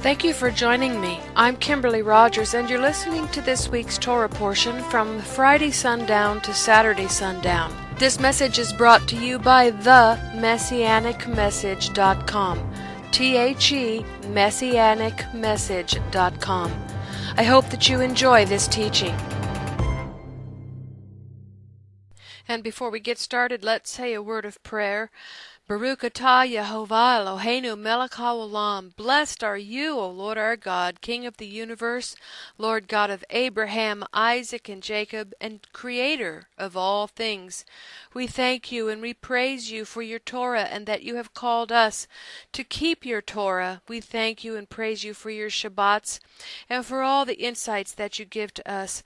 Thank you for joining me. I'm Kimberly Rogers, and you're listening to this week's Torah portion from Friday sundown to Saturday sundown. This message is brought to you by themessianicmessage.com. THE messianicmessage.com. I hope that you enjoy this teaching. And before we get started, let's say a word of prayer. Baruch atah Yehovah Eloheinu melech haolam. Blessed are you, O Lord our God, King of the universe, Lord God of Abraham, Isaac, and Jacob, and Creator of all things. We thank you and we praise you for your Torah and that you have called us to keep your Torah. We thank you and praise you for your Shabbats and for all the insights that you give to us.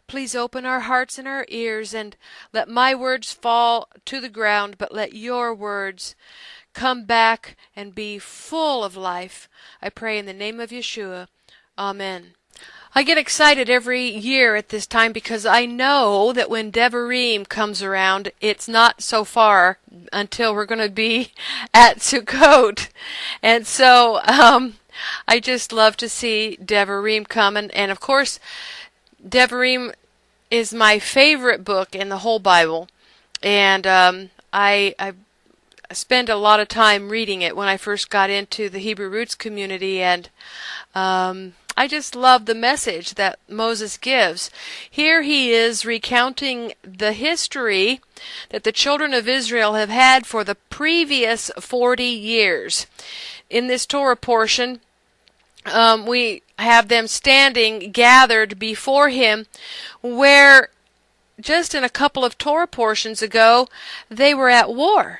Please open our hearts and our ears, and let my words fall to the ground, but let your words come back and be full of life. I pray in the name of Yeshua. Amen. I get excited every year at this time because I know that when Devarim comes around, it's not so far until we're going to be at Sukkot. And so I just love to see Devarim come. And of course, Devarim is my favorite book in the whole Bible, and I spent a lot of time reading it when I first got into the Hebrew Roots community, and I just love the message that Moses gives. Here he is recounting the history that the children of Israel have had for the previous 40 years. In this Torah portion, we have them standing, gathered before him, where just in a couple of Torah portions ago, they were at war.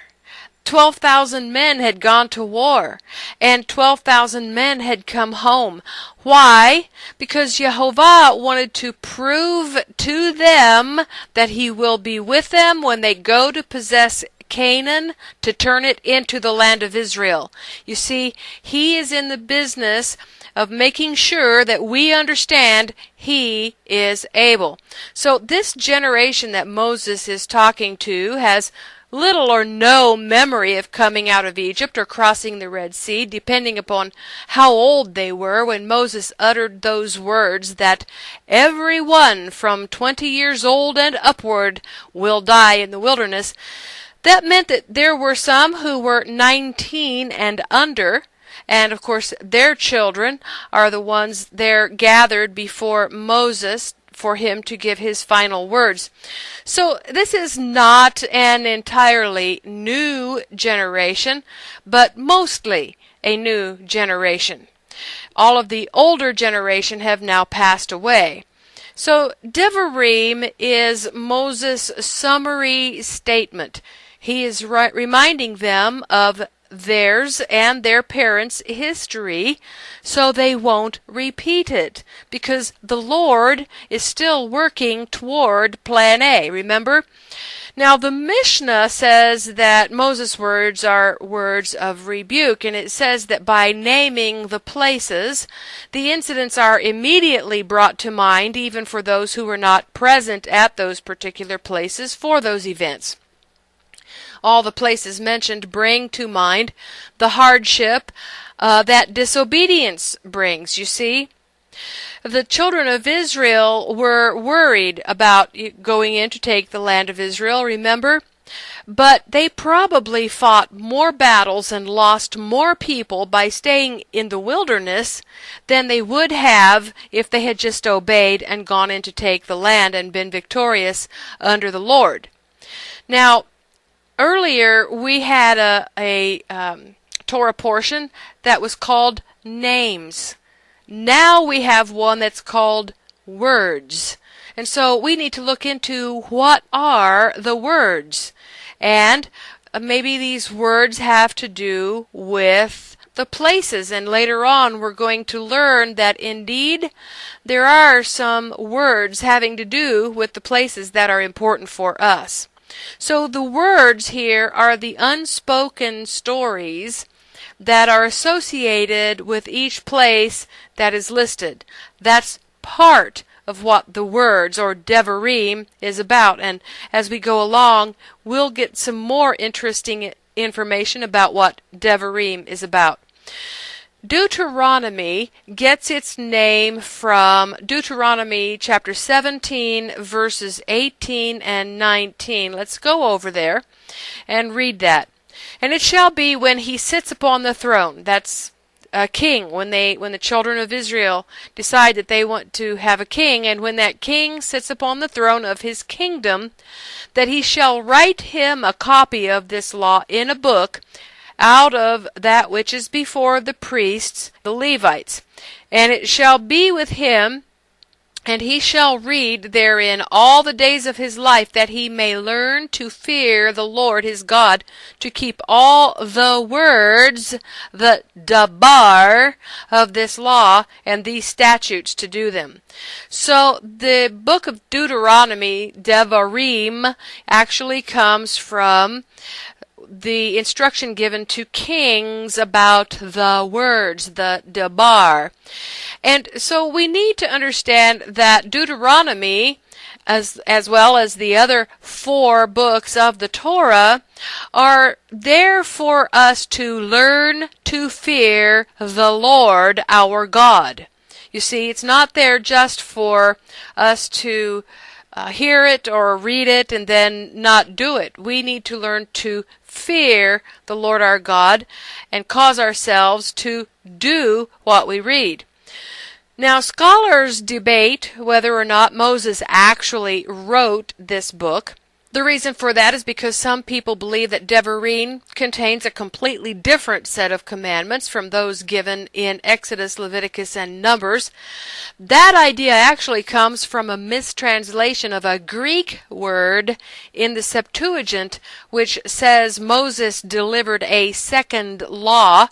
12,000 men had gone to war, and 12,000 men had come home. Why? Because Yehovah wanted to prove to them that he will be with them when they go to possess Canaan, to turn it into the land of Israel. You see, he is in the business of making sure that we understand he is able. So this generation that Moses is talking to has little or no memory of coming out of Egypt or crossing the Red Sea, depending upon how old they were when Moses uttered those words that everyone from 20 years old and upward will die in the wilderness. That meant that there were some who were 19 and under, and of course their children are the ones there gathered before Moses for him to give his final words. So this is not an entirely new generation, but mostly a new generation. All of the older generation have now passed away. So Devarim is Moses' summary statement. He is reminding them of theirs and their parents' history so they won't repeat it, because the Lord is still working toward plan A, remember? Now the Mishnah says that Moses' words are words of rebuke, and it says that by naming the places, the incidents are immediately brought to mind even for those who were not present at those particular places for those events. All the places mentioned bring to mind the hardship that disobedience brings, you see. The children of Israel were worried about going in to take the land of Israel, remember? But they probably fought more battles and lost more people by staying in the wilderness than they would have if they had just obeyed and gone in to take the land and been victorious under the Lord. Now, earlier, we had a Torah portion that was called names. Now we have one that's called words. And so we need to look into what are the words. And maybe these words have to do with the places. And later on, we're going to learn that indeed there are some words having to do with the places that are important for us. So the words here are the unspoken stories that are associated with each place that is listed. That's part of what the words, or Devarim, is about. And as we go along, we'll get some more interesting information about what Devarim is about. Deuteronomy gets its name from Deuteronomy chapter 17, verses 18 and 19. Let's go over there and read that. And it shall be when he sits upon the throne, that's a king, when the children of Israel decide that they want to have a king, and when that king sits upon the throne of his kingdom, that he shall write him a copy of this law in a book, out of that which is before the priests, the Levites. And it shall be with him, and he shall read therein all the days of his life, that he may learn to fear the Lord his God, to keep all the words, the dabar, of this law, and these statutes to do them. So the book of Deuteronomy, Devarim, actually comes from the instruction given to kings about the words, the dabar. And so we need to understand that Deuteronomy, as well as the other 4 books of the Torah, are there for us to learn to fear the Lord our God. You see, it's not there just for us to hear it or read it and then not do it. We need to learn to fear the Lord our God and cause ourselves to do what we read. Now, scholars debate whether or not Moses actually wrote this book. The reason for that is because some people believe that Devarim contains a completely different set of commandments from those given in Exodus, Leviticus, and Numbers. That idea actually comes from a mistranslation of a Greek word in the Septuagint, which says Moses delivered a second law.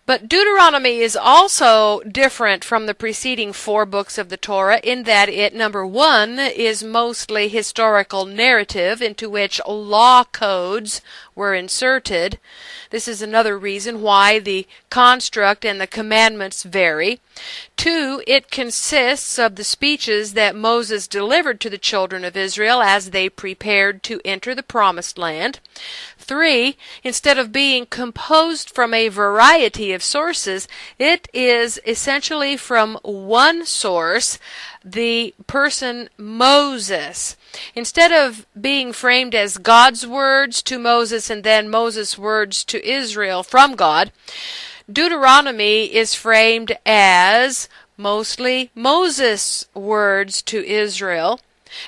But Deuteronomy is also different from the preceding 4 books of the Torah in that it, number 1, is mostly historical narrative into which law codes were inserted. This is another reason why the construct and the commandments vary. 2, it consists of the speeches that Moses delivered to the children of Israel as they prepared to enter the promised land. 3, instead of being composed from a variety of sources, it is essentially from one source, the person Moses. Instead of being framed as God's words to Moses and then Moses' words to Israel from God, Deuteronomy is framed as mostly Moses' words to Israel.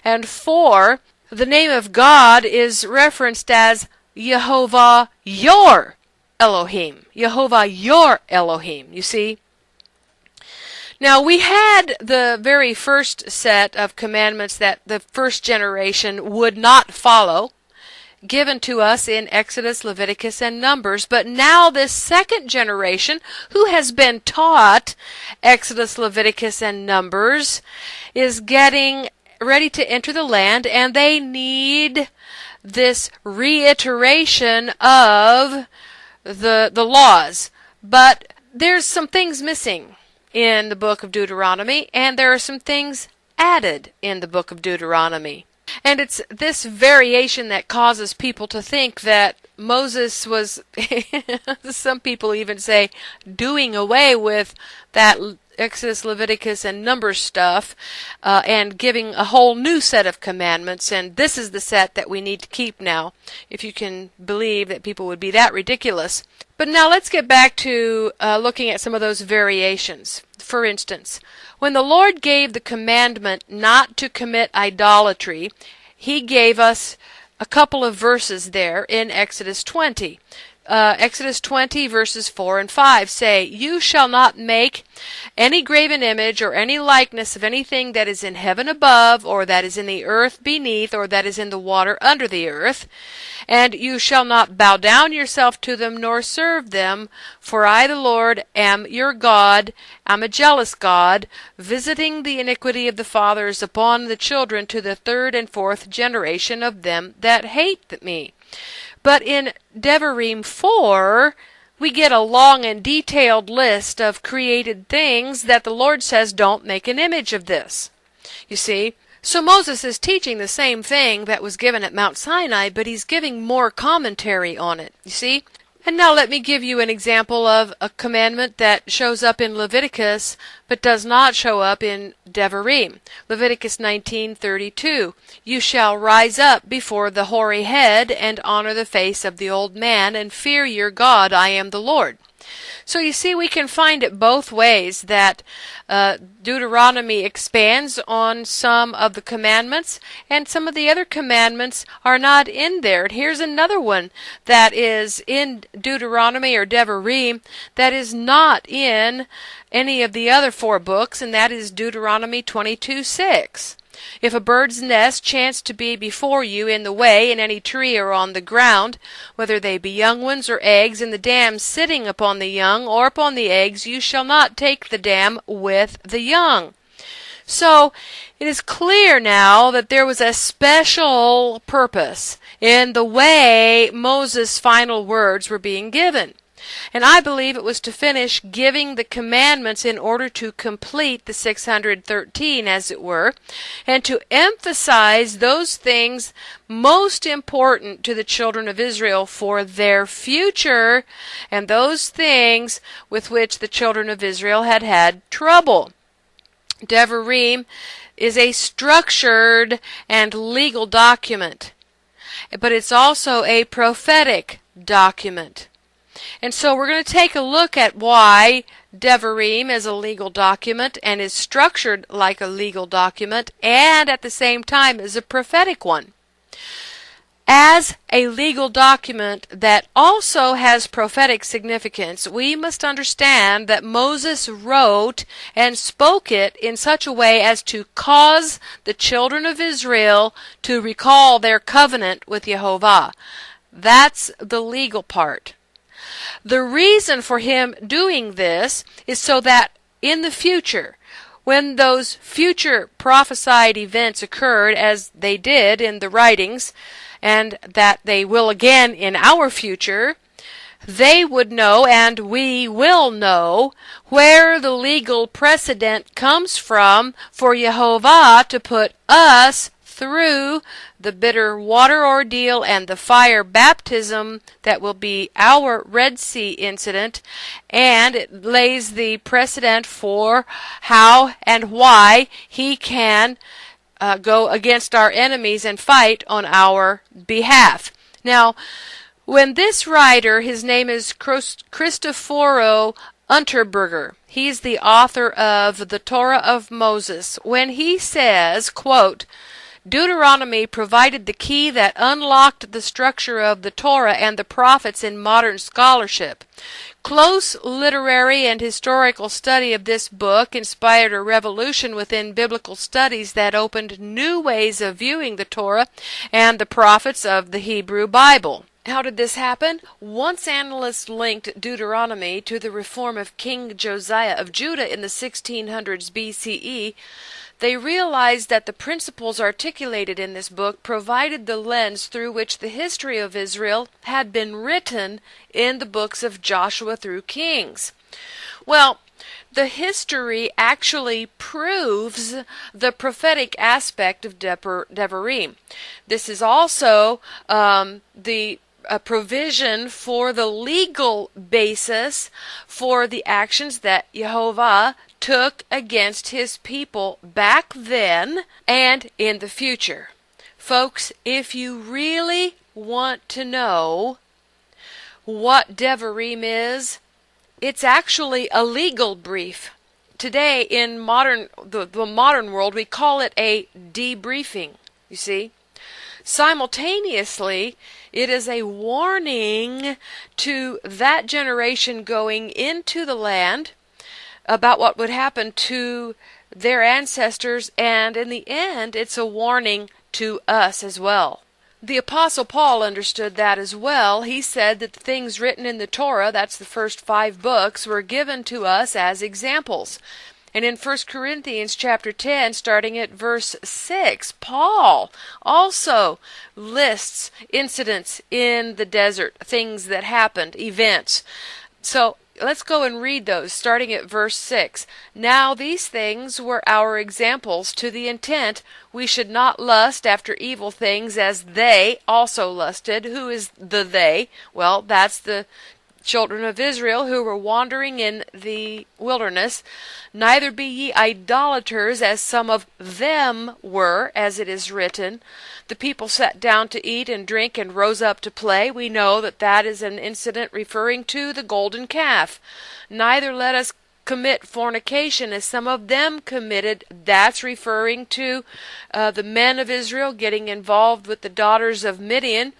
And 4, the name of God is referenced as Yehovah your Elohim. Yehovah your Elohim, you see. Now, we had the very first set of commandments that the first generation would not follow, given to us in Exodus, Leviticus, and Numbers. But now this second generation, who has been taught Exodus, Leviticus, and Numbers, is getting ready to enter the land, and they need this reiteration of the laws. But there's some things missing in the book of Deuteronomy, and there are some things added in the book of Deuteronomy. And it's this variation that causes people to think that Moses was, some people even say, doing away with that Exodus, Leviticus, and Numbers stuff, and giving a whole new set of commandments, and this is the set that we need to keep now, if you can believe that people would be that ridiculous. But now let's get back to looking at some of those variations. For instance, when the Lord gave the commandment not to commit idolatry, He gave us a couple of verses there in Exodus 20. Exodus 20 verses 4 and 5 say, "You shall not make any graven image or any likeness of anything that is in heaven above, or that is in the earth beneath, or that is in the water under the earth. And you shall not bow down yourself to them, nor serve them. For I, the Lord, am your God, am a jealous God, visiting the iniquity of the fathers upon the children to the 3rd and 4th generation of them that hate me." But in Devarim 4, we get a long and detailed list of created things that the Lord says don't make an image of this. You see? So Moses is teaching the same thing that was given at Mount Sinai, but he's giving more commentary on it. You see? And now let me give you an example of a commandment that shows up in Leviticus but does not show up in Devarim. Leviticus 19:32. You shall rise up before the hoary head and honor the face of the old man and fear your God, I am the Lord. So you see, we can find it both ways, that Deuteronomy expands on some of the commandments, and some of the other commandments are not in there. And here's another one that is in Deuteronomy or Devarim that is not in any of the other 4 books, and that is Deuteronomy 22:6. If a bird's nest chance to be before you in the way, in any tree or on the ground, whether they be young ones or eggs, and the dam sitting upon the young or upon the eggs, you shall not take the dam with the young. So it is clear now that there was a special purpose in the way Moses' final words were being given. And I believe it was to finish giving the commandments in order to complete the 613, as it were, and to emphasize those things most important to the children of Israel for their future, and those things with which the children of Israel had had trouble. Devarim is a structured and legal document, but it's also a prophetic document. And so we're going to take a look at why Devarim is a legal document and is structured like a legal document, and at the same time is a prophetic one. As a legal document that also has prophetic significance, we must understand that Moses wrote and spoke it in such a way as to cause the children of Israel to recall their covenant with Jehovah. That's the legal part. The reason for him doing this is so that in the future, when those future prophesied events occurred, as they did in the writings, and that they will again in our future, they would know, and we will know, where the legal precedent comes from for Jehovah to put us through the bitter water ordeal and the fire baptism that will be our Red Sea incident, and it lays the precedent for how and why he can go against our enemies and fight on our behalf. Now, when this writer, his name is Cristoforo Unterberger, he's the author of the Torah of Moses, when he says, quote, Deuteronomy provided the key that unlocked the structure of the Torah and the prophets in modern scholarship. Close literary and historical study of this book inspired a revolution within biblical studies that opened new ways of viewing the Torah and the prophets of the Hebrew Bible. How did this happen? Once analysts linked Deuteronomy to the reform of King Josiah of Judah in the 1600s BCE, they realized that the principles articulated in this book provided the lens through which the history of Israel had been written in the books of Joshua through Kings. Well, the history actually proves the prophetic aspect of Devarim. This is also the provision for the legal basis for the actions that Jehovah took against his people back then and in the future. Folks, if you really want to know what Devarim is, it's actually a legal brief. Today in the modern world, we call it a debriefing, you see. Simultaneously, it is a warning to that generation going into the land about what would happen to their ancestors, and in the end, it's a warning to us as well. The Apostle Paul understood that as well. He said that the things written in the Torah, that's the first 5 books, were given to us as examples. And in 1 Corinthians chapter 10, starting at verse 6, Paul also lists incidents in the desert, things that happened, events. So let's go and read those, starting at verse 6. Now these things were our examples, to the intent we should not lust after evil things as they also lusted. Who is the they? Well, that's the children of Israel who were wandering in the wilderness. Neither be ye idolaters, as some of them were, as it is written. The people sat down to eat and drink and rose up to play. We know that that is an incident referring to the golden calf. Neither let us commit fornication, as some of them committed. That's referring to the men of Israel getting involved with the daughters of Midian.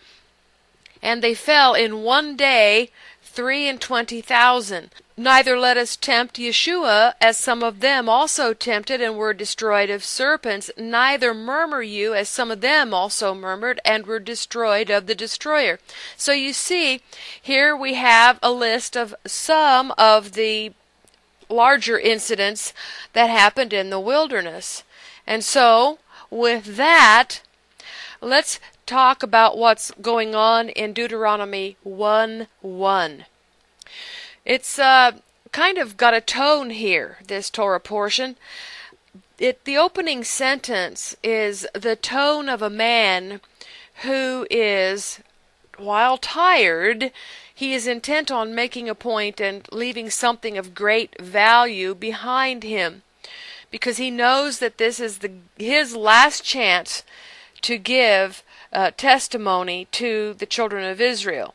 And they fell in one day 23,000. Neither let us tempt Yeshua, as some of them also tempted and were destroyed of serpents. Neither murmur you, as some of them also murmured and were destroyed of the destroyer. So you see, here we have a list of some of the larger incidents that happened in the wilderness. And so, with that, let's talk about what's going on in Deuteronomy 1:1. It's kind of got a tone here, this Torah portion. The opening sentence is the tone of a man who is, while tired, he is intent on making a point and leaving something of great value behind him, because he knows that this is his last chance to give testimony to the children of Israel.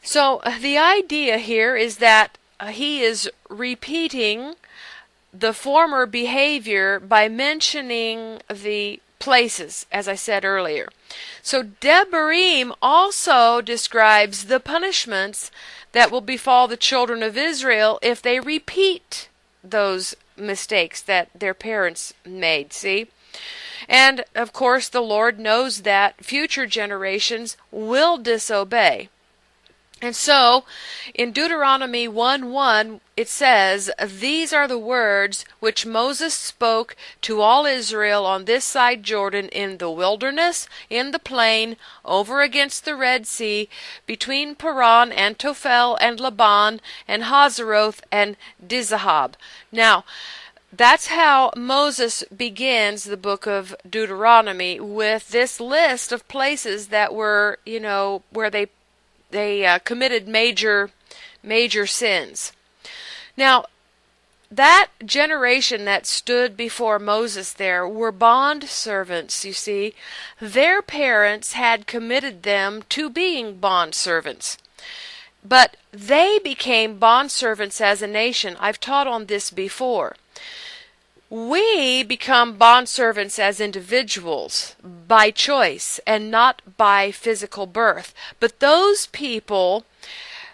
So the idea here is that he is repeating the former behavior by mentioning the places, as I said earlier. So Devarim also describes the punishments that will befall the children of Israel if they repeat those mistakes that their parents made, see? And, of course, the Lord knows that future generations will disobey. And so, in Deuteronomy 1:1, it says, These are the words which Moses spoke to all Israel on this side Jordan, in the wilderness, in the plain, over against the Red Sea, between Paran and Tofel and Lavan and Hazaroth and Di-Zahav. Now, that's how Moses begins the book of Deuteronomy, with this list of places that were, where they committed major sins. Now, that generation that stood before Moses there were bond servants, you see. Their parents had committed them to being bond servants. But they became bond servants as a nation. I've taught on this before. We become bondservants as individuals by choice and not by physical birth. But those people,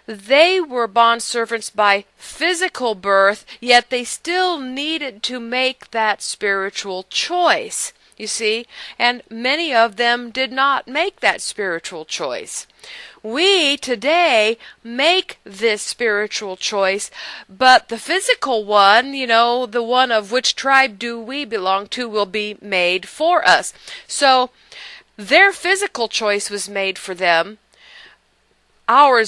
they were bondservants by physical birth, yet they still needed to make that spiritual choice, you see, and many of them did not make that spiritual choice. We today make this spiritual choice, but the physical one, the one of which tribe do we belong to, will be made for us. So their physical choice was made for them. Our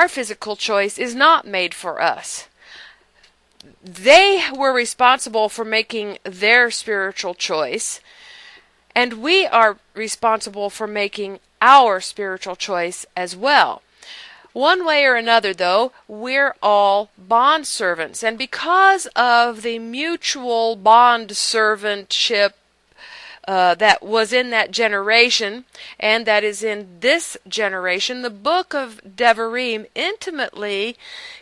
physical choice is not made for us. They were responsible for making their spiritual choice, and we are responsible for making our spiritual choice as well. One way or another, though, we're all bond servants, and because of the mutual bond servantship that was in that generation, and that is in this generation, the book of Devarim intimately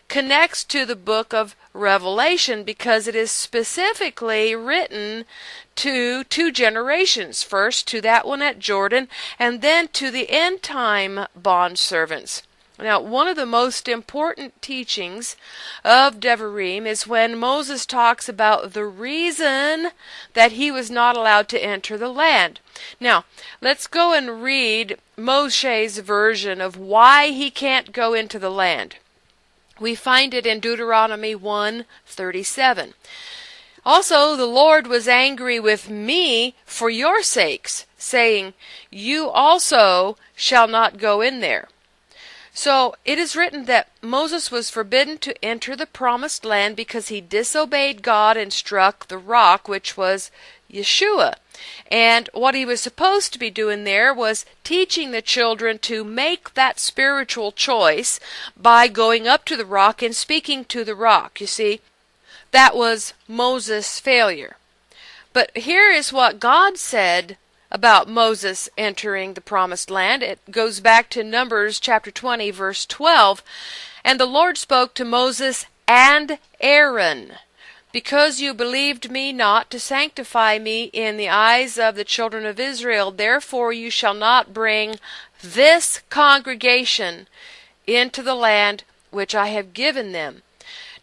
connects to the book of Revelation, because it is specifically written to two generations. First to that one at Jordan, and then to the end time bondservants. Now, one of the most important teachings of Devarim is when Moses talks about the reason that he was not allowed to enter the land. Now, let's go and read Moshe's version of why he can't go into the land. We find it in Deuteronomy 1:37. Also, the Lord was angry with me for your sakes, saying, You also shall not go in there. So it is written that Moses was forbidden to enter the promised land because he disobeyed God and struck the rock, which was Yeshua. And what he was supposed to be doing there was teaching the children to make that spiritual choice by going up to the rock and speaking to the rock. You see, that was Moses' failure. But here is what God said about Moses entering the promised land. It goes back to Numbers chapter 20, verse 12. And the Lord spoke to Moses and Aaron, because you believed me not to sanctify me in the eyes of the children of Israel, therefore you shall not bring this congregation into the land which I have given them.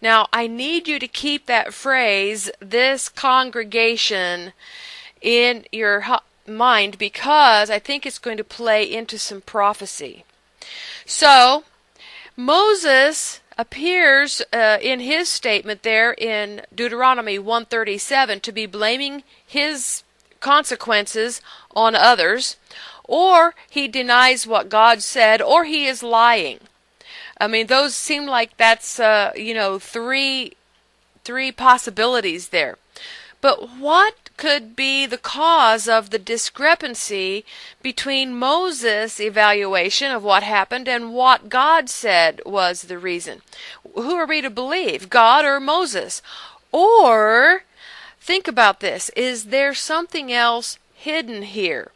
Now, I need you to keep that phrase, this congregation, in your mind, because I think it's going to play into some prophecy. So, Moses appears in his statement there in Deuteronomy 137 to be blaming his consequences on others, or he denies what God said, or he is lying. I mean, those seem like that's three possibilities there. But what could be the cause of the discrepancy between Moses' evaluation of what happened and what God said was the reason? Who are we to believe, God or Moses? Or, think about this, is there something else hidden here?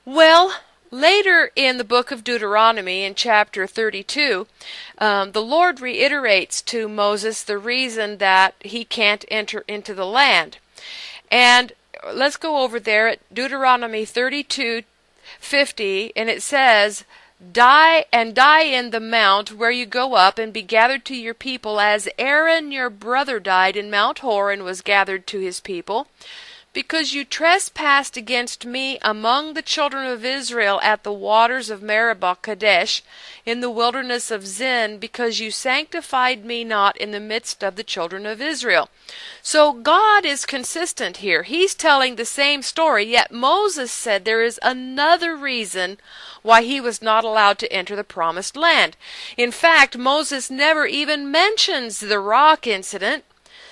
Well, later in the book of Deuteronomy, in chapter 32, the Lord reiterates to Moses the reason that he can't enter into the land. And let's go over there at Deuteronomy 32:50, and it says, die in the mount where you go up and be gathered to your people, as Aaron your brother died in Mount Hor and was gathered to his people. Because you trespassed against me among the children of Israel at the waters of Meribah Kadesh in the wilderness of Zin, because you sanctified me not in the midst of the children of Israel. So God is consistent here. He's telling the same story, yet Moses said there is another reason why he was not allowed to enter the promised land. In fact, Moses never even mentions the rock incident.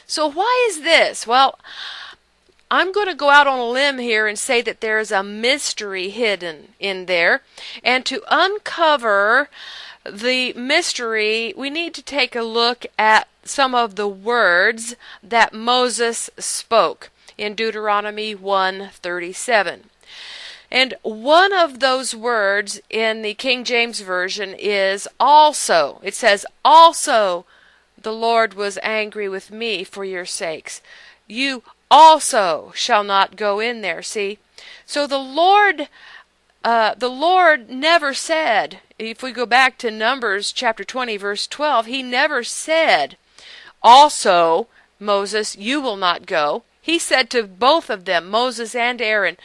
So why is this? Well, I'm going to go out on a limb here and say that there is a mystery hidden in there. And to uncover the mystery, we need to take a look at some of the words that Moses spoke in Deuteronomy 1:37. And one of those words in the King James Version is also. It says, also the Lord was angry with me for your sakes. You also shall not go in there. See? So the Lord never said, if we go back to Numbers chapter 20 verse 12, he never said, also, Moses, you will not go. He said to both of them, Moses and Aaron,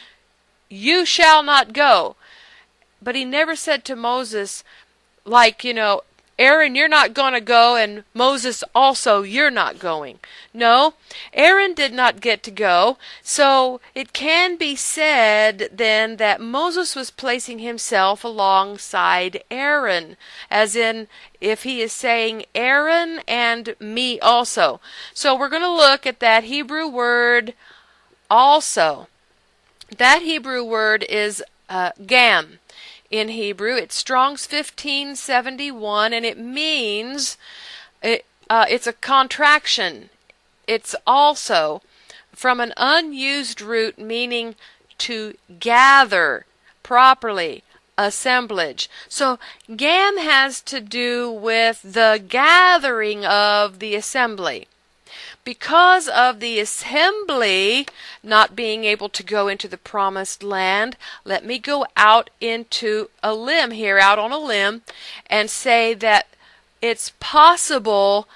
you shall not go. But he never said to Moses, Aaron, you're not going to go, and Moses also, you're not going. No, Aaron did not get to go, so it can be said then that Moses was placing himself alongside Aaron, as in if he is saying Aaron and me also. So we're going to look at that Hebrew word also. That Hebrew word is gam. In Hebrew, it's Strong's 1571, and it means it's a contraction. It's also from an unused root meaning to gather properly, assemblage. So gam has to do with the gathering of the assembly. Because of the assembly not being able to go into the promised land, let me go out into a limb here, out on a limb, and say that it's possible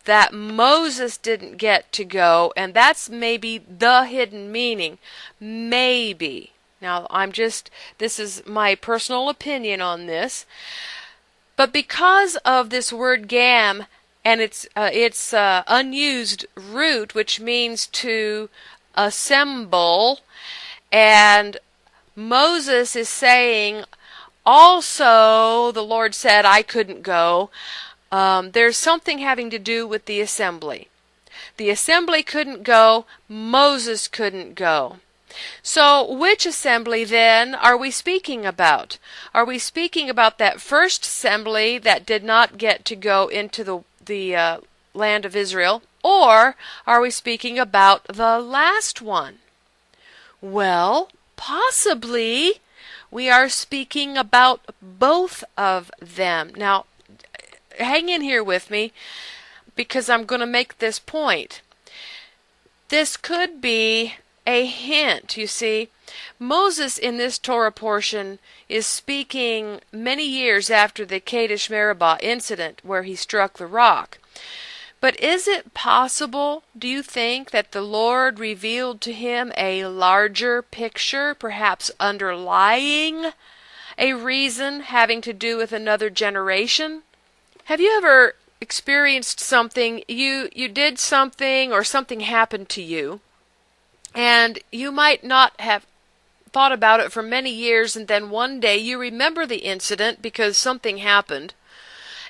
that Moses didn't get to go, and that's maybe the hidden meaning. Maybe. Now, this is my personal opinion on this, but because of this word gam, and its unused root, which means to assemble, and Moses is saying, also the Lord said I couldn't go. There's something having to do with the assembly. The assembly couldn't go. Moses couldn't go. So which assembly then are we speaking about? Are we speaking about that first assembly that did not get to go into the land of Israel? Or are we speaking about the last one? Well, possibly we are speaking about both of them. Now, hang in here with me because I'm going to make this point. This could be a hint, you see. Moses in this Torah portion is speaking many years after the Kadesh Meribah incident where he struck the rock. But is it possible, do you think, that the Lord revealed to him a larger picture, perhaps underlying a reason having to do with another generation? Have you ever experienced something, you did something or something happened to you, and you might not have thought about it for many years, and then one day you remember the incident because something happened,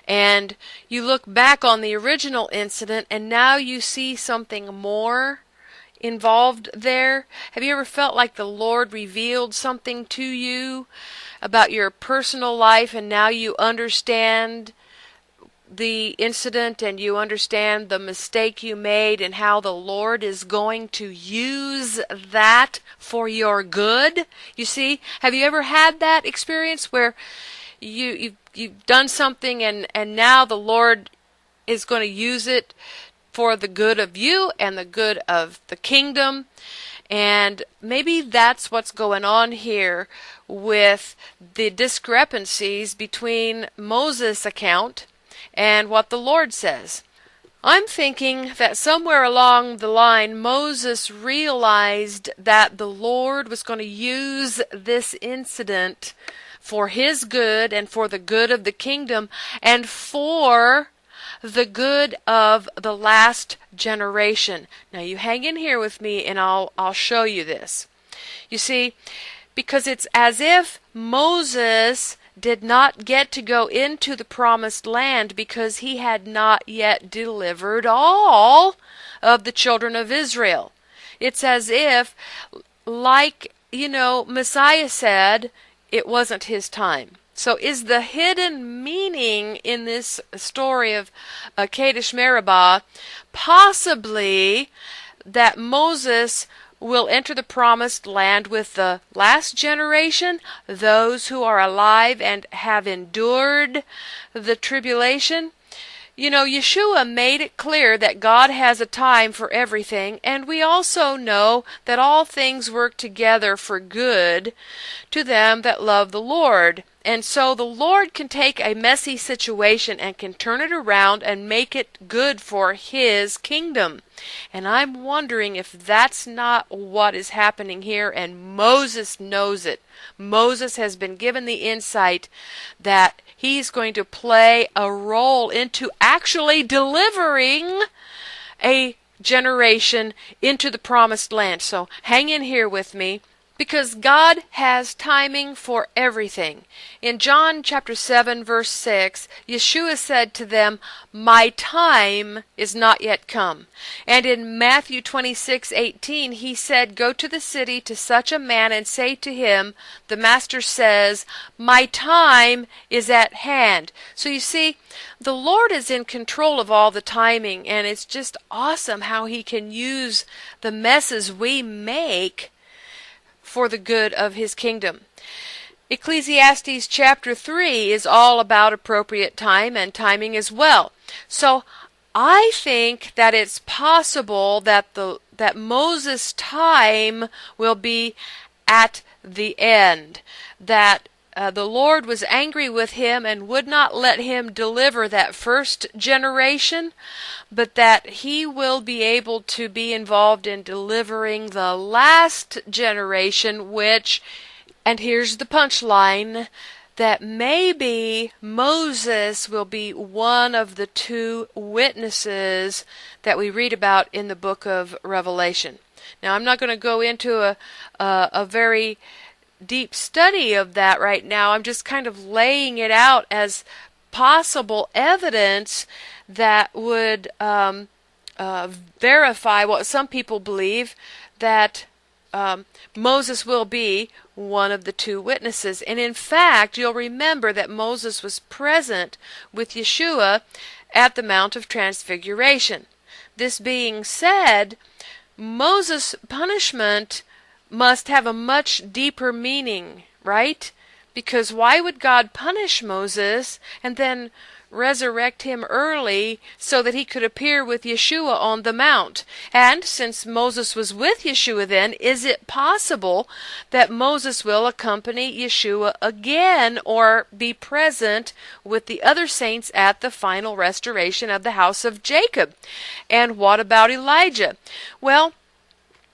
and you look back on the original incident, and now you see something more involved there? Have you ever felt like the Lord revealed something to you about your personal life, and now you understand the incident and you understand the mistake you made and how the Lord is going to use that for your good? You see, have you ever had that experience where you've done something and now the Lord is going to use it for the good of you and the good of the kingdom? And maybe that's what's going on here with the discrepancies between Moses' account and what the Lord says. I'm thinking that somewhere along the line Moses realized that the Lord was going to use this incident for his good and for the good of the kingdom and for the good of the last generation. Now you hang in here with me and I'll show you this. You see, because it's as if Moses did not get to go into the promised land because he had not yet delivered all of the children of Israel. It's as if, like, Messiah said, it wasn't his time. So is the hidden meaning in this story of Kadesh Meribah possibly that Moses will enter the promised land with the last generation, those who are alive and have endured the tribulation? Yeshua made it clear that God has a time for everything, and we also know that all things work together for good to them that love the Lord. And so the Lord can take a messy situation and can turn it around and make it good for His kingdom. And I'm wondering if that's not what is happening here, and Moses knows it. Moses has been given the insight that he's going to play a role into actually delivering a generation into the promised land. So hang in here with me, because God has timing for everything. In John chapter 7 verse 6, Yeshua said to them, "My time is not yet come." And in Matthew 26:18, he said, "Go to the city to such a man and say to him, the master says, my time is at hand." So you see, the Lord is in control of all the timing, and it's just awesome how He can use the messes we make for the good of His kingdom. Ecclesiastes chapter 3 is all about appropriate time and timing as well. So I think that it's possible that that Moses' time will be at the end, that the Lord was angry with him and would not let him deliver that first generation, but that He will be able to be involved in delivering the last generation, which, and here's the punchline, that maybe Moses will be one of the two witnesses that we read about in the book of Revelation. Now, I'm not going to go into a very deep study of that right now. I'm just kind of laying it out as possible evidence that would verify what some people believe, that Moses will be one of the two witnesses. And in fact, you'll remember that Moses was present with Yeshua at the Mount of Transfiguration. This being said, Moses' punishment must have a much deeper meaning, right? Because why would God punish Moses and then resurrect him early so that he could appear with Yeshua on the mount? And since Moses was with Yeshua then, is it possible that Moses will accompany Yeshua again or be present with the other saints at the final restoration of the house of Jacob? And what about Elijah? Well,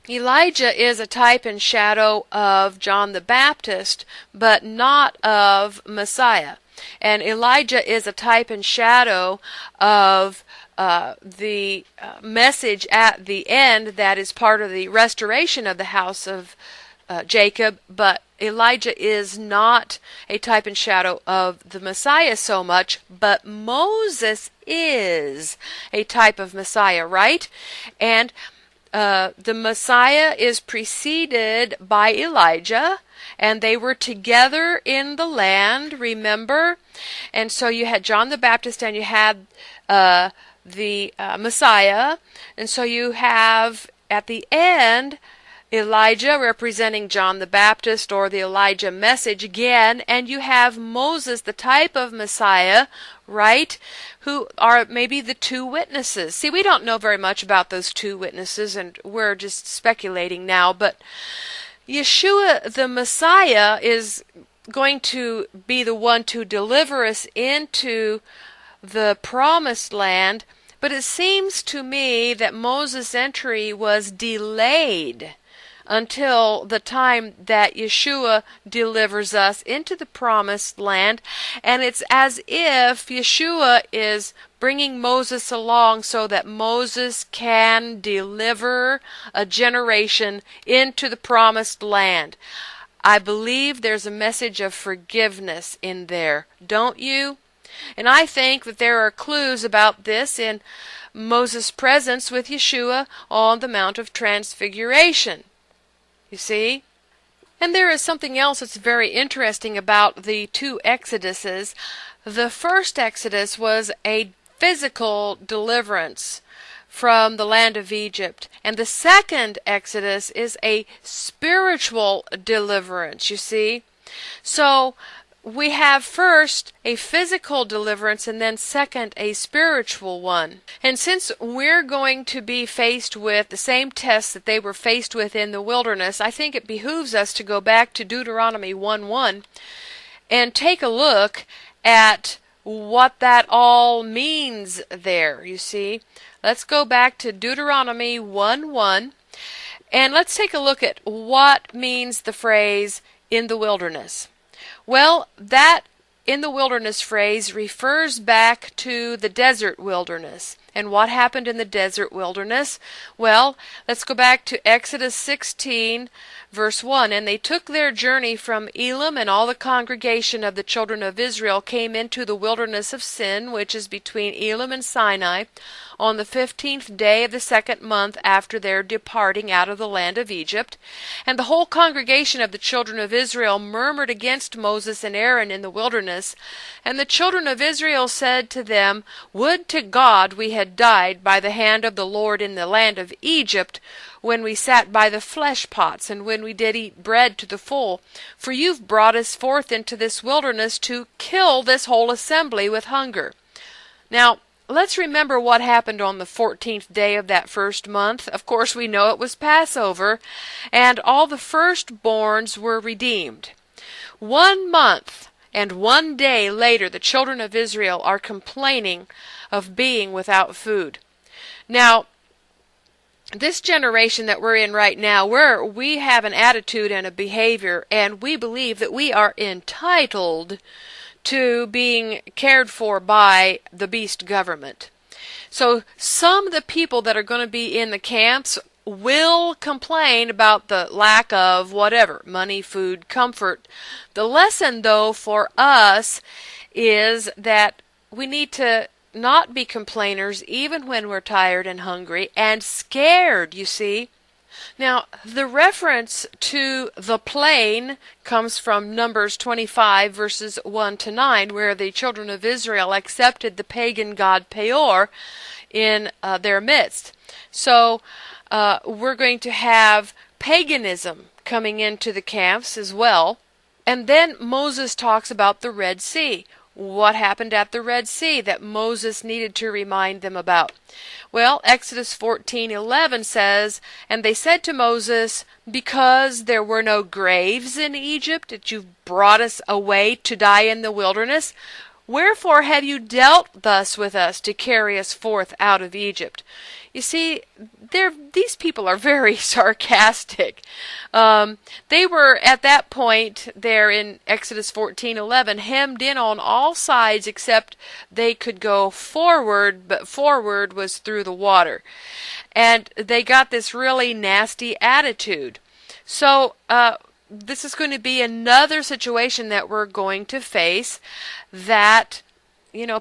Elijah is a type and shadow of John the Baptist, but not of Messiah. And Elijah is a type and shadow of the message at the end that is part of the restoration of the house of Jacob, but Elijah is not a type and shadow of the Messiah so much, but Moses is a type of Messiah, right? And the Messiah is preceded by Elijah, and they were together in the land, remember? And so you had John the Baptist and you had the Messiah, and so you have at the end Elijah representing John the Baptist, or the Elijah message again, and you have Moses, the type of Messiah, right, who are maybe the two witnesses. See, we don't know very much about those two witnesses, and we're just speculating now, but Yeshua the Messiah is going to be the one to deliver us into the promised land, but it seems to me that Moses' entry was delayed until the time that Yeshua delivers us into the promised land, and it's as if Yeshua is bringing Moses along so that Moses can deliver a generation into the promised land. I believe there's a message of forgiveness in there, don't you? And I think that there are clues about this in Moses' presence with Yeshua on the Mount of Transfiguration. You see? And there is something else that's very interesting about the two exoduses. The first exodus was a physical deliverance from the land of Egypt, and the second exodus is a spiritual deliverance, you see? So we have first a physical deliverance and then second a spiritual one. And since we're going to be faced with the same tests that they were faced with in the wilderness, I think it behooves us to go back to Deuteronomy 1:1 and take a look at what that all means there, you see. Let's go back to Deuteronomy 1:1 and let's take a look at what means the phrase in the wilderness. Well, that in the wilderness phrase refers back to the desert wilderness. And what happened in the desert wilderness? Well, let's go back to Exodus 16, verse 1. And they took their journey from Elim, and all the congregation of the children of Israel came into the wilderness of Sin, which is between Elim and Sinai, on the 15th day of the second month after their departing out of the land of Egypt. And the whole congregation of the children of Israel murmured against Moses and Aaron in the wilderness. And the children of Israel said to them, Would to God we had died by the hand of the Lord in the land of Egypt, when we sat by the flesh pots, and when we did eat bread to the full. For you've brought us forth into this wilderness to kill this whole assembly with hunger. Now, let's remember what happened on the 14th day of that first month. Of course, we know it was Passover, and all the firstborns were redeemed. 1 month and 1 day later, the children of Israel are complaining of being without food. Now, this generation that we're in right now, we have an attitude and a behavior, and we believe that we are entitled to being cared for by the beast government. So some of the people that are going to be in the camps will complain about the lack of whatever, money, food, comfort. The lesson, though, for us is that we need to not be complainers even when we're tired and hungry and scared, you see. Now, the reference to the plain comes from Numbers 25, verses 1 to 9, where the children of Israel accepted the pagan god Peor in their midst. So, we're going to have paganism coming into the camps as well. And then Moses talks about the Red Sea. What happened at the Red Sea that Moses needed to remind them about? Well, Exodus 14:11 says, "And they said to Moses, because there were no graves in Egypt, that you've brought us away to die in the wilderness, wherefore have you dealt thus with us to carry us forth out of Egypt?" You see, these people are very sarcastic. They were at that point there in Exodus 14:11 hemmed in on all sides except they could go forward, but forward was through the water. And they got this really nasty attitude. So this is going to be another situation that we're going to face, that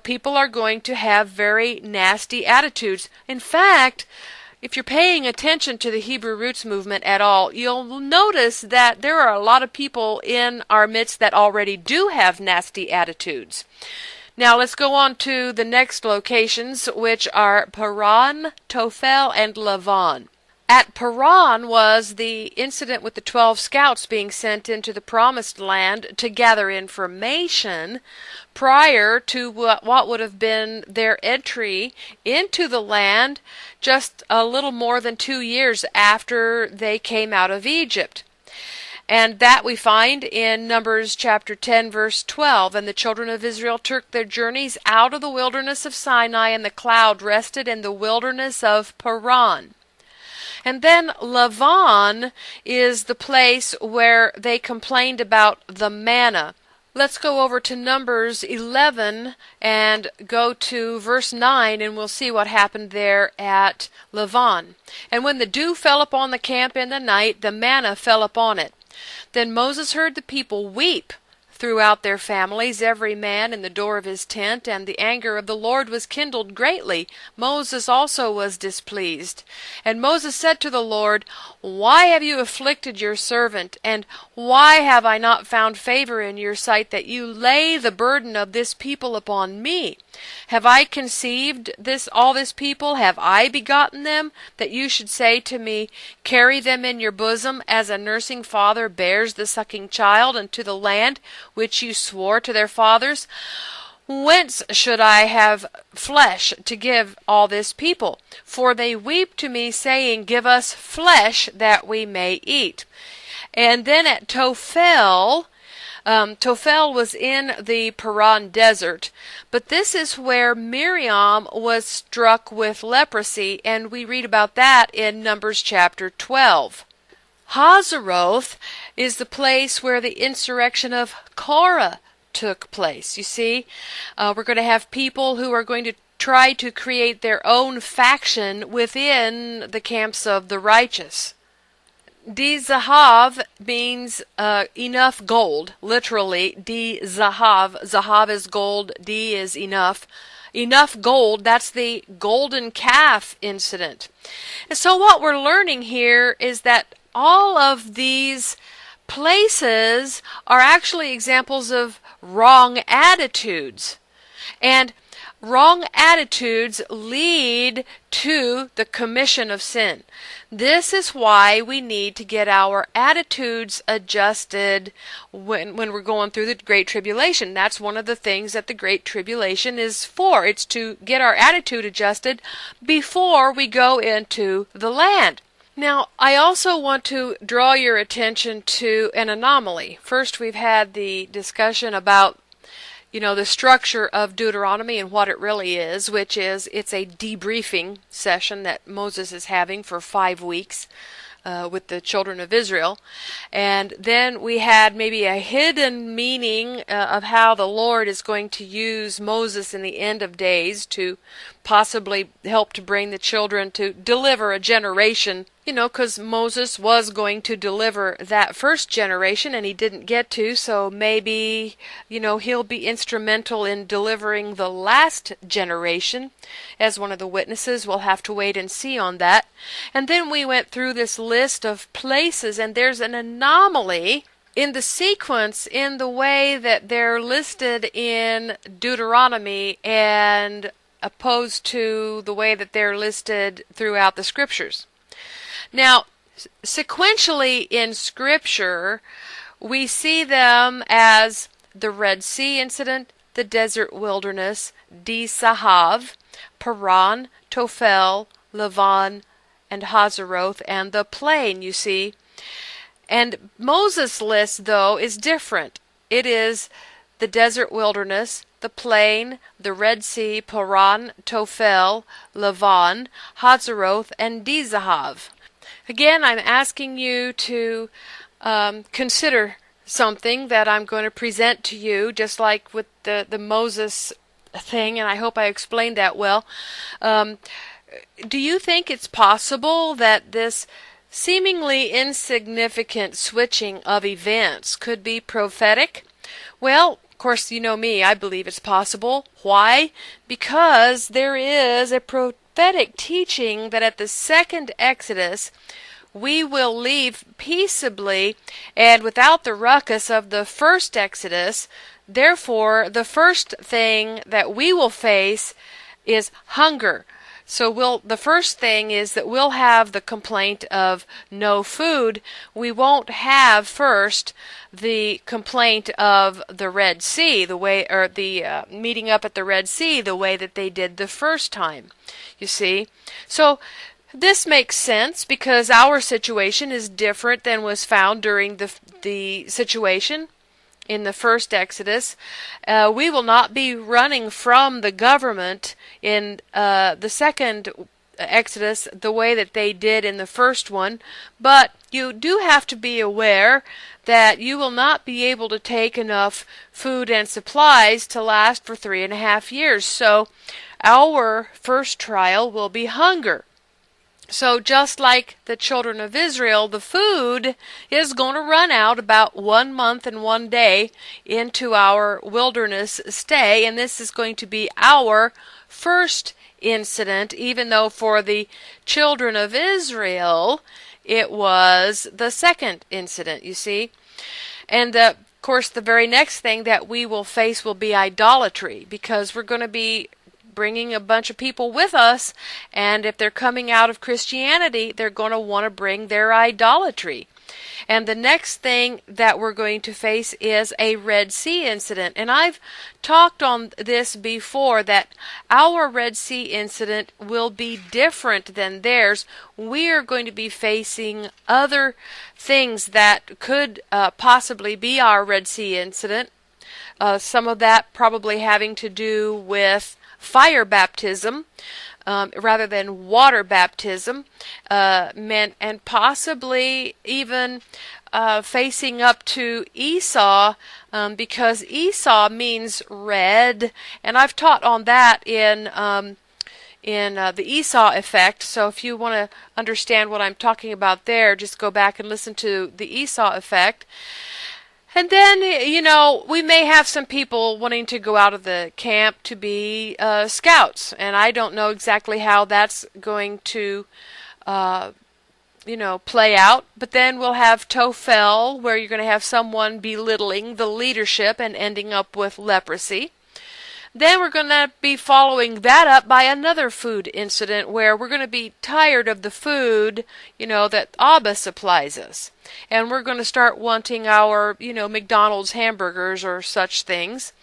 people are going to have very nasty attitudes. In fact, if you're paying attention to the Hebrew Roots movement at all, you'll notice that there are a lot of people in our midst that already do have nasty attitudes. Now let's go on to the next locations, which are Paran, Tofel, and Lavan. At Paran was the incident with the 12 scouts being sent into the Promised Land to gather information prior to what would have been their entry into the land just a little more than 2 years after they came out of Egypt. And that we find in Numbers chapter 10, verse 12. "And the children of Israel took their journeys out of the wilderness of Sinai, and the cloud rested in the wilderness of Paran." And then Lavan is the place where they complained about the manna. Let's go over to Numbers 11 and go to verse 9, and we'll see what happened there at Lavan. "And when the dew fell upon the camp in the night, the manna fell upon it. Then Moses heard the people weep throughout their families, every man in the door of his tent, and the anger of the Lord was kindled greatly. Moses also was displeased. And Moses said to the Lord, Why have you afflicted your servant? And why have I not found favor in your sight, that you lay the burden of this people upon me? Have I conceived all this people? Have I begotten them? That you should say to me, Carry them in your bosom, as a nursing father bears the sucking child, unto the land which you swore to their fathers? Whence should I have flesh to give all this people? For they weep to me, saying, Give us flesh that we may eat. And then at Tofel, Tofel was in the Paran desert, but this is where Miriam was struck with leprosy, and we read about that in Numbers chapter 12. Hazaroth is the place where the insurrection of Korah took place. You see, we're going to have people who are going to try to create their own faction within the camps of the righteous. Di-Zahav means enough gold, literally. Di-Zahav. Zahav is gold, Di is enough. Enough gold, that's the golden calf incident. And so what we're learning here is that all of these places are actually examples of wrong attitudes. And wrong attitudes lead to the commission of sin. This is why we need to get our attitudes adjusted when we're going through the Great Tribulation. That's one of the things that the Great Tribulation is for. It's to get our attitude adjusted before we go into the land. Now, I also want to draw your attention to an anomaly. First, we've had the discussion about the structure of Deuteronomy and what it really is, which is it's a debriefing session that Moses is having for 5 weeks with the children of Israel. And then we had maybe a hidden meaning of how the Lord is going to use Moses in the end of days to possibly help to bring the children to deliver a generation Because Moses was going to deliver that first generation and he didn't get to, so maybe, he'll be instrumental in delivering the last generation as one of the witnesses. We'll have to wait and see on that. And then we went through this list of places, and there's an anomaly in the sequence in the way that they're listed in Deuteronomy and opposed to the way that they're listed throughout the scriptures. Now, sequentially in Scripture, we see them as the Red Sea incident, the desert wilderness, Di-Zahav, Paran, Tofel, Lavan, and Hazaroth, and the plain, you see. And Moses' list, though, is different. It is the desert wilderness, the plain, the Red Sea, Paran, Tofel, Lavan, Hazaroth, and Di-Zahav. Again, I'm asking you to consider something that I'm going to present to you, just like with the Moses thing, and I hope I explained that well. Do you think it's possible that this seemingly insignificant switching of events could be prophetic? Well, of course, you know me, I believe it's possible. Why? Because there is a prophetic teaching that at the second Exodus we will leave peaceably and without the ruckus of the first Exodus. Therefore, the first thing that we will face is hunger. So the first thing is that we'll have the complaint of no food. We won't have first the complaint of the Red Sea, the meeting up at the Red Sea, the way that they did the first time. You see? So this makes sense because our situation is different than was found during the situation in the first Exodus. We will not be running from the government in the second Exodus the way that they did in the first one, but you do have to be aware that you will not be able to take enough food and supplies to last for 3.5 years. So our first trial will be hunger. So just like the children of Israel, the food is going to run out about 1 month and 1 day into our wilderness stay, and this is going to be our first incident, even though for the children of Israel it was the second incident, you see. And of course the very next thing that we will face will be idolatry, because we're going to be bringing a bunch of people with us, and if they're coming out of Christianity, they're going to want to bring their idolatry. And the next thing that we're going to face is a Red Sea incident. And I've talked on this before, that our Red Sea incident will be different than theirs. We are going to be facing other things that could possibly be our Red Sea incident. Some of that probably having to do with fire baptism rather than water baptism, and possibly even facing up to Esau, because Esau means red, and I've taught on that in the Esau effect. So if you want to understand what I'm talking about there, just go back and listen to the Esau effect. And then, we may have some people wanting to go out of the camp to be scouts. And I don't know exactly how that's going to, play out. But then we'll have Tofel, where you're going to have someone belittling the leadership and ending up with leprosy. Then we're going to be following that up by another food incident where we're going to be tired of the food, that Abba supplies us. And we're going to start wanting our, McDonald's hamburgers or such things.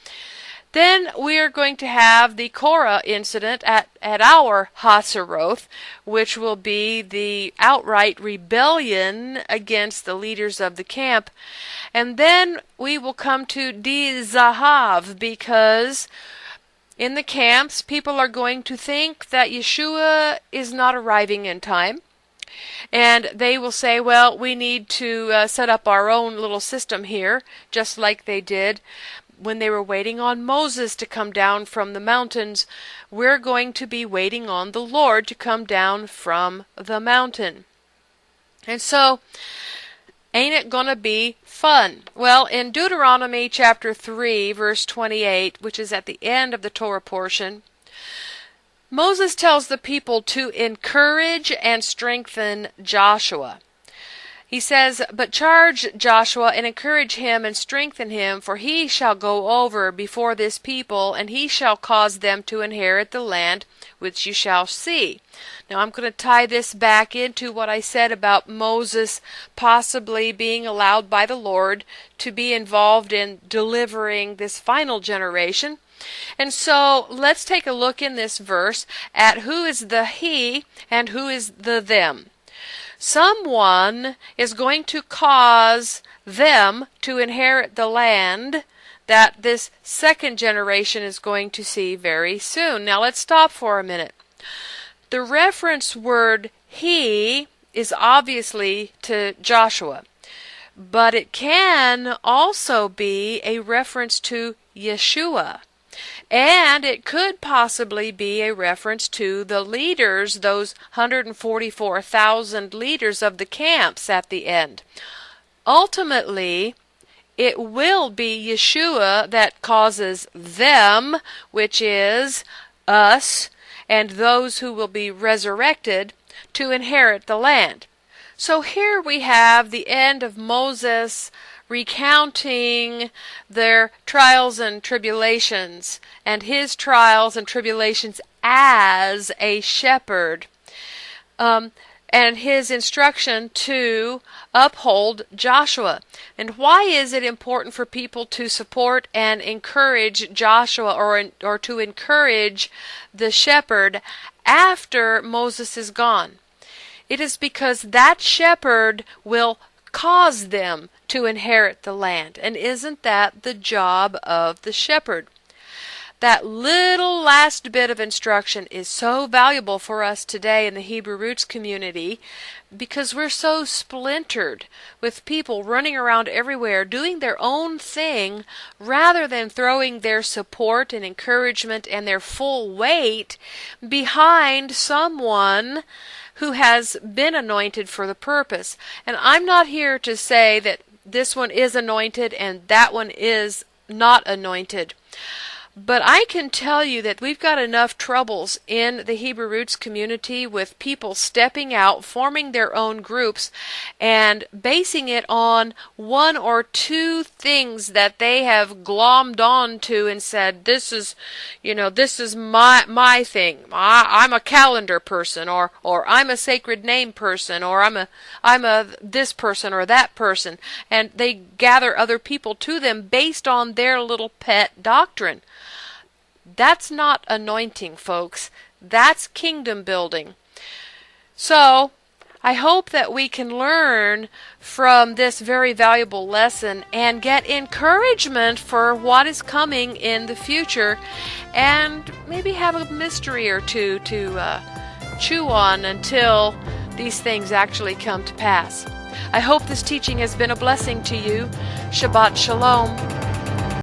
Then we are going to have the Korah incident at our Hazaroth, which will be the outright rebellion against the leaders of the camp. And then we will come to Di-Zahav, because in the camps, people are going to think that Yeshua is not arriving in time. And they will say, well, we need to set up our own little system here, just like they did when they were waiting on Moses to come down from the mountains. We're going to be waiting on the Lord to come down from the mountain. And so, ain't it going to be fun? Well, in Deuteronomy chapter 3, verse 28, which is at the end of the Torah portion, Moses tells the people to encourage and strengthen Joshua. He says, "But charge Joshua and encourage him and strengthen him, for he shall go over before this people, and he shall cause them to inherit the land which you shall see." Now I'm going to tie this back into what I said about Moses possibly being allowed by the Lord to be involved in delivering this final generation. And so let's take a look in this verse at who is the he and who is the them. Someone is going to cause them to inherit the land that this second generation is going to see very soon. Now let's stop for a minute. The reference word he is obviously to Joshua, but it can also be a reference to Yeshua. And it could possibly be a reference to the leaders, those 144,000 leaders of the camps at the end. Ultimately, it will be Yeshua that causes them, which is us, and those who will be resurrected, to inherit the land. So here we have the end of Moses recounting their trials and tribulations, and his trials and tribulations as a shepherd, and his instruction to uphold Joshua. And why is it important for people to support and encourage Joshua, or to encourage the shepherd after Moses is gone? It is because that shepherd will cause them to inherit the land. And isn't that the job of the shepherd? That little last bit of instruction is so valuable for us today in the Hebrew Roots community, because we're so splintered with people running around everywhere doing their own thing rather than throwing their support and encouragement and their full weight behind someone who has been anointed for the purpose. And I'm not here to say that this one is anointed and that one is not anointed. But I can tell you that we've got enough troubles in the Hebrew Roots community with people stepping out, forming their own groups, and basing it on one or two things that they have glommed on to and said, this is my thing. I'm a calendar person, or I'm a sacred name person, or I'm a this person or that person, and they gather other people to them based on their little pet doctrine. That's not anointing, folks. That's kingdom building. So, I hope that we can learn from this very valuable lesson and get encouragement for what is coming in the future, and maybe have a mystery or two to chew on until these things actually come to pass. I hope this teaching has been a blessing to you. Shabbat Shalom.